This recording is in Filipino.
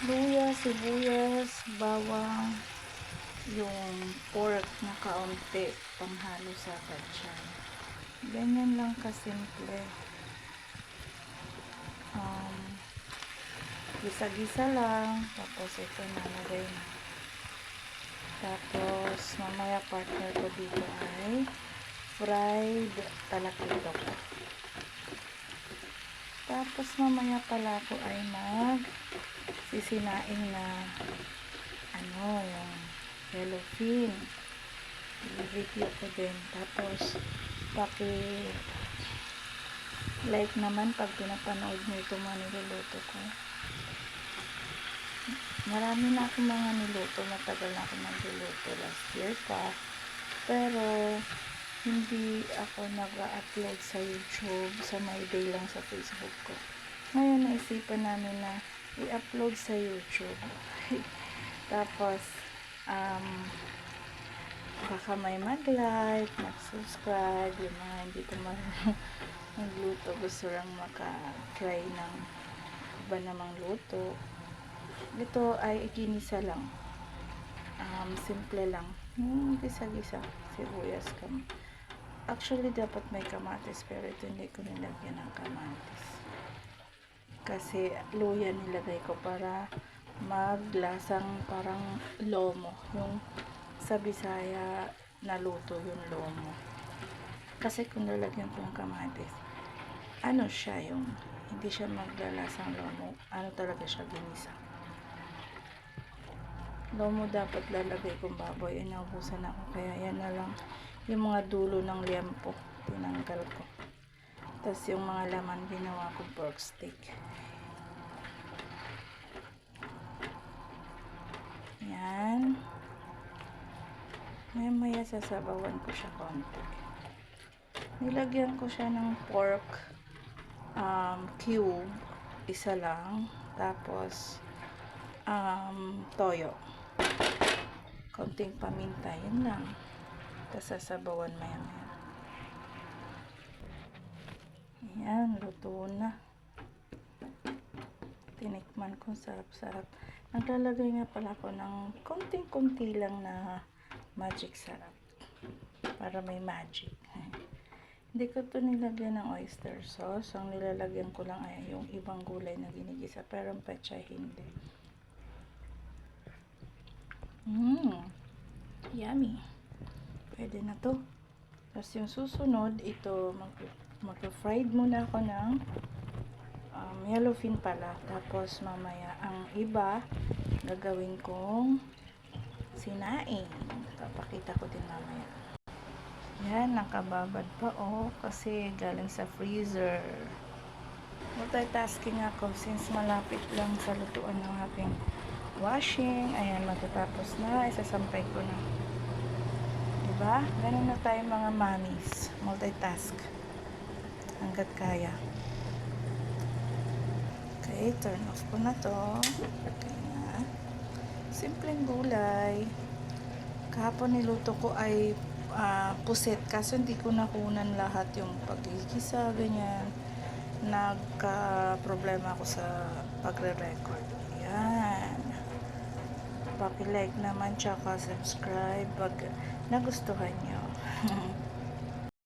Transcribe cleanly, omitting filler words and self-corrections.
luya, sibuyas, bawang, yung pork na kaunti panghalo sa kacang. Ganyan lang kasimple. Gisa-gisa lang, tapos ito nalagay na. Tapos mamaya partner ko dito ay fried talakitok. Tapos mamaya pala ako ay sisinaing na yung yellowfin. I-review ko din. Tapos like naman pag pinapanood nyo ito mga niluluto ko. Marami na akong mga niluto. Matagal na ako nagluluto. Last year pa. Pero hindi ako nag-upload sa YouTube. Sa My Day lang sa Facebook ko. Ngayon naisipan namin na i-upload sa YouTube. Tapos baka may mag-like, mag-subscribe, yung mga hindi ko magluto, gusto lang maka-try ng iba namang luto. Ito ay iginisa lang. Simple lang. Gisa-gisa. Sibuyas kami. Actually, dapat may kamatis, pero ito hindi ko nilagyan ng kamatis. Kasi luya nilagay ko para maglasang parang lomo. Yung sa Bisaya na luto yung lomo. Kasi kung lalagyan ko ng kamatis, siya yung hindi siya maglalasang lomo. Talaga siya ginisa. Lomo dapat lalagay kong baboy. Naubusan ako. Kaya yan na lang. Yung mga dulo ng liempo, tinanggal ko. Tapos yung mga laman, ginawa ko pork steak. Yan. Maya sasabawan ko siya konti. Nilagyan ko siya ng pork cube. Isa lang. Tapos toyo. Konting paminta. Yun lang. Tapos sasabawan maya. Ayan, luto na. Tinikman ko, sarap-sarap. Naglalagay nga pala ako ng konting-konti lang na magic sarap. Para may magic. Hindi ko to nilagyan ng oyster sauce. Ang nilalagyan ko lang ay yung ibang gulay na ginigisa. Pero ang pechay hindi. Yummy. Pwede na to. Tapos yung susunod, ito mag-fried muna ako ng yellowfin pala. Tapos mamaya ang iba gagawin kong sinaing. Papakita ko din mamaya. Yan, nakababad pa kasi galing sa freezer. Multitasking ako since malapit lang sa lutuan ng aking washing. Ayan, matatapos na. Isasampay ko na. Diba? Ganun na tayo mga mommies. Multitask. Hanggat kaya. Okay, turn off ko na to. Okay na. Simpleng gulay. Kahapon niluto ko ay puset. Kaso hindi ko nakunan lahat yung pagkikisa, ganyan. Nagka-problema ako sa pagre-record. Yan. Paki-like naman, tsaka subscribe pag nagustuhan nyo.